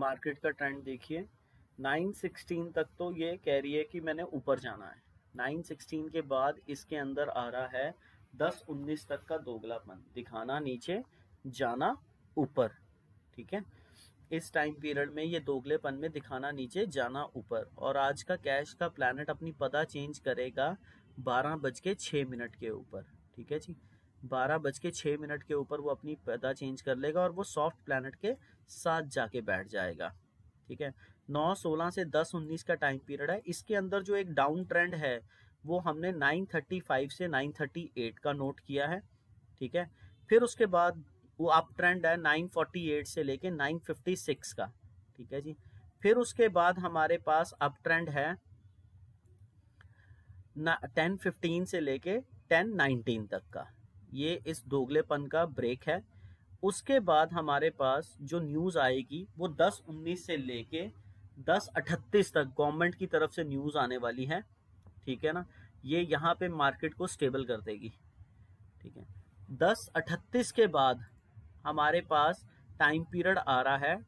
Market का trend देखिए, 916 तक तो ये कह रही है कि मैंने ऊपर जाना है। 916 के बाद इसके अंदर आ रहा है 10-19 तक का दोगलापन, दिखाना नीचे जाना ऊपर। ठीक है, इस टाइम पीरियड में ये दोगलेपन में दिखाना नीचे जाना ऊपर। और आज का कैश का प्लैनेट अपनी पदा चेंज करेगा 12:06 के ऊपर। ठीक है जी, 12:06 के ऊपर वो अपनी पदा चेंज कर लेगा और वो सॉफ्ट प्लैनेट के साथ जाके बैठ जाएगा। ठीक है, 9:16 से 10:19 का टाइम पीरियड है। इसके अंदर जो एक डाउन ट्रेंड है वो हमने 9:35 से 9:38 का नोट किया है। ठीक है, फिर उसके बाद वो अप ट्रेंड है 9:48 से लेके 9:56 का। ठीक है जी, फिर उसके बाद हमारे पास अप ट्रेंड है 10:15 से लेके 10:19 तक का। ये इस दोगलेपन का ब्रेक है। उसके बाद हमारे पास जो न्यूज आएगी वो 10:19 से लेके 10:38 तक गवर्नमेंट की तरफ से न्यूज आने वाली है। ठीक है ना, ये यहाँ पे मार्केट को स्टेबल कर देगी। ठीक है, 10:38 के बाद हमारे पास टाइम पीरियड आ रहा है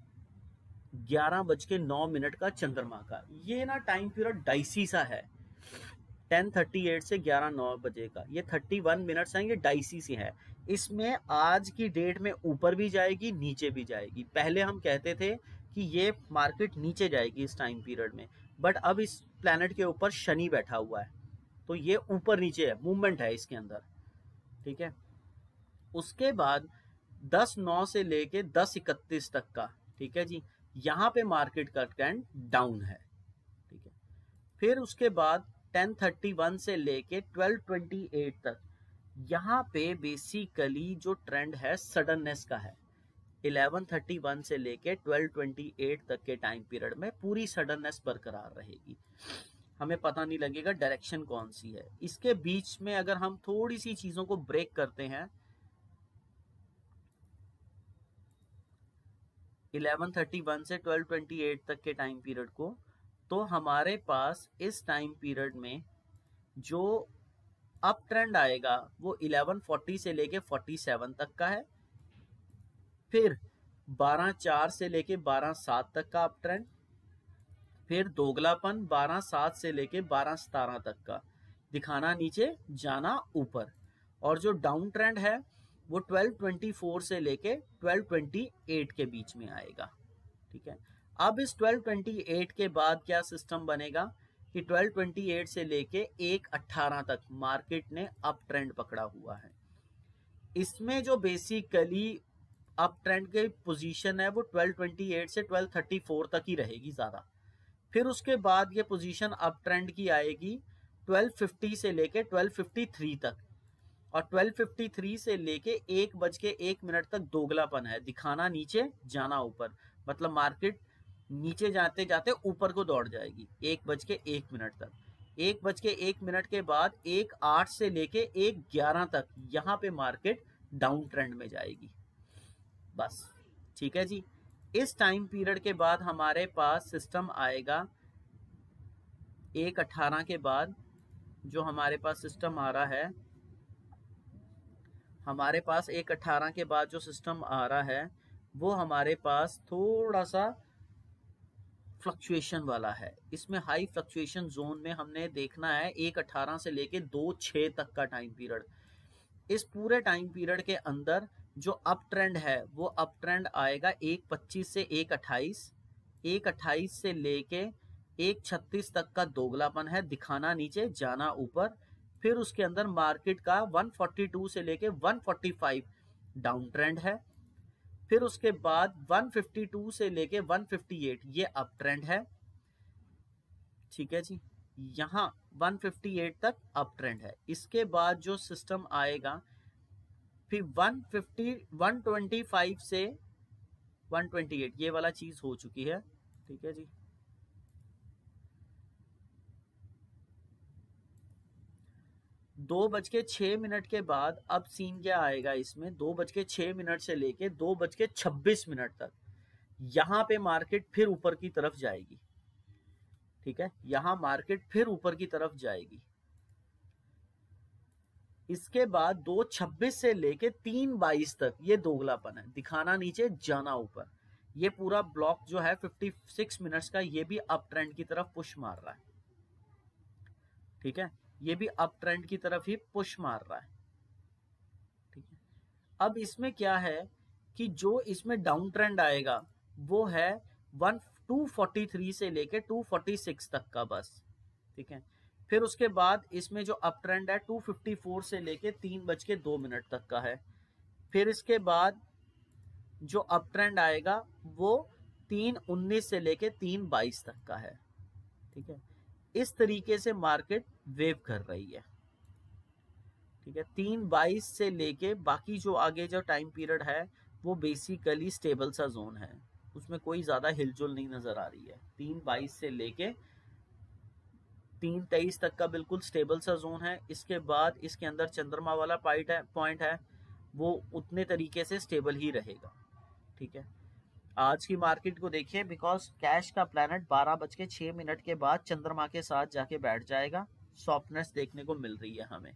11:09 का चंद्रमा का। ये ना टाइम पीरियड डाइसी सा है, 10:38 से 11:09 बजे का। ये 31 मिनट्स हैं, ये डाइसी सी है। इसमें आज की डेट में ऊपर भी जाएगी नीचे भी जाएगी। पहले हम कहते थे कि ये मार्केट नीचे जाएगी इस टाइम पीरियड में, बट अब इस प्लैनेट के ऊपर शनि बैठा हुआ है तो ये ऊपर नीचे है, मूवमेंट है इसके अंदर। ठीक है, उसके बाद 10:09 से लेके 10:31 तक का। ठीक है जी, यहाँ पे मार्केट का ट्रेंड डाउन है। ठीक है, फिर उसके बाद 10:31 से लेके 12:28 तक यहाँ पे बेसिकली जो ट्रेंड है सडननेस का है। 11:31 से लेके 12:28 तक के टाइम पीरियड में पूरी सडननेस बरकरार रहेगी, हमें पता नहीं लगेगा डायरेक्शन कौन सी है। इसके बीच में अगर हम थोड़ी सी चीजों को ब्रेक करते हैं 11:31 से 12:28 तक के टाइम पीरियड को, तो हमारे पास इस टाइम पीरियड में जो अप ट्रेंड आएगा वो 11:40 से लेके 47 तक का है। फिर 12:04 से लेके 12:07 तक का अप ट्रेंड। फिर दोगलापन 12:07 से लेके 12:17 तक का, दिखाना नीचे जाना ऊपर। और जो डाउन ट्रेंड है वो 12:24 से लेके 12:28 के बीच में आएगा। ठीक है, अब इस 12:28 के बाद क्या सिस्टम बनेगा कि 12:28 से लेके 1:18 तक मार्केट ने अप ट्रेंड पकड़ा हुआ है। इसमें जो बेसिकली अप ट्रेंड की पोजीशन है वो 12:28 से 12:34 तक ही रहेगी ज्यादा। फिर उसके बाद ये पोजीशन अप ट्रेंड की आएगी 12:50 से लेके 12:53 तक। और 12:53 से लेके 1:01 तक दोगलापन है, दिखाना नीचे जाना ऊपर। मतलब मार्केट नीचे जाते जाते ऊपर को दौड़ जाएगी 1:01 तक। 1:01 के बाद 1:08 से लेके 1:11 तक यहाँ पे मार्केट डाउन ट्रेंड में जाएगी बस। ठीक है जी, इस टाइम पीरियड के बाद हमारे पास सिस्टम आएगा 1:18 के बाद। जो हमारे पास सिस्टम आ रहा है, हमारे पास 1:18 के बाद जो सिस्टम आ रहा है वो हमारे पास थोड़ा सा फ्लक्चुएशन वाला है। इसमें हाई फ्लक्चुएशन जोन में हमने देखना है 1:18 से लेके 2:06 तक का टाइम पीरियड। इस पूरे टाइम पीरियड के अंदर जो अप ट्रेंड है वो अप ट्रेंड आएगा 1:25 से 1:28, 1:28 से लेके 1:36 तक का दोगलापन है, दिखाना नीचे जाना ऊपर। फिर उसके अंदर मार्केट का 142 से लेके 145 डाउन ट्रेंड है। फिर उसके बाद 152 से लेके 158 ये अप ट्रेंड है। ठीक है जी, यहाँ 158 तक अप ट्रेंड है। इसके बाद जो सिस्टम आएगा फिर 125 से 128 ये वाला चीज हो चुकी है। ठीक है जी, 2:06 के बाद अब सीन क्या आएगा इसमें, 2:06 से लेके 2:26 तक यहाँ पे मार्केट फिर ऊपर की तरफ जाएगी। ठीक है, यहाँ मार्केट फिर ऊपर की तरफ जाएगी। इसके बाद 2:26 से लेके 3:22 तक ये दोगलापन है, दिखाना नीचे जाना ऊपर। ये पूरा ब्लॉक जो है 56 मिनट्स का, ये भी अप ट्रेंड की तरफ पुश मार रहा है, ठीक है, ये भी अप ट्रेंड की तरफ ही पुश मार रहा है, ठीक है। अब इसमें क्या है कि जो इसमें डाउन ट्रेंड आएगा वो है 243 से लेके 246 तक का बस, ठीक है। फिर उसके बाद इसमें जो अप ट्रेंड है 254 से लेके 3:02 तक का है। फिर इसके बाद जो अप ट्रेंड आएगा वो 3:19 से लेके 3:22 तक का है, ठीक है। इस तरीके से मार्केट वेव कर रही है, ठीक है। 3:22 से लेके बाकी जो आगे जो टाइम पीरियड है वो बेसिकली स्टेबल सा जोन है, उसमें कोई ज्यादा हिलजुल नहीं नजर आ रही है। 3:22 से लेके 3:23 तक का बिल्कुल स्टेबल सा जोन है। इसके बाद इसके अंदर चंद्रमा वाला पॉइंट है वो उतने तरीके से स्टेबल ही रहेगा, ठीक है। आज की मार्केट को देखिए, बिकॉज कैश का प्लैनेट 12:06 के बाद चंद्रमा के साथ जाके बैठ जाएगा, सॉफ्टनेस देखने को मिल रही है हमें।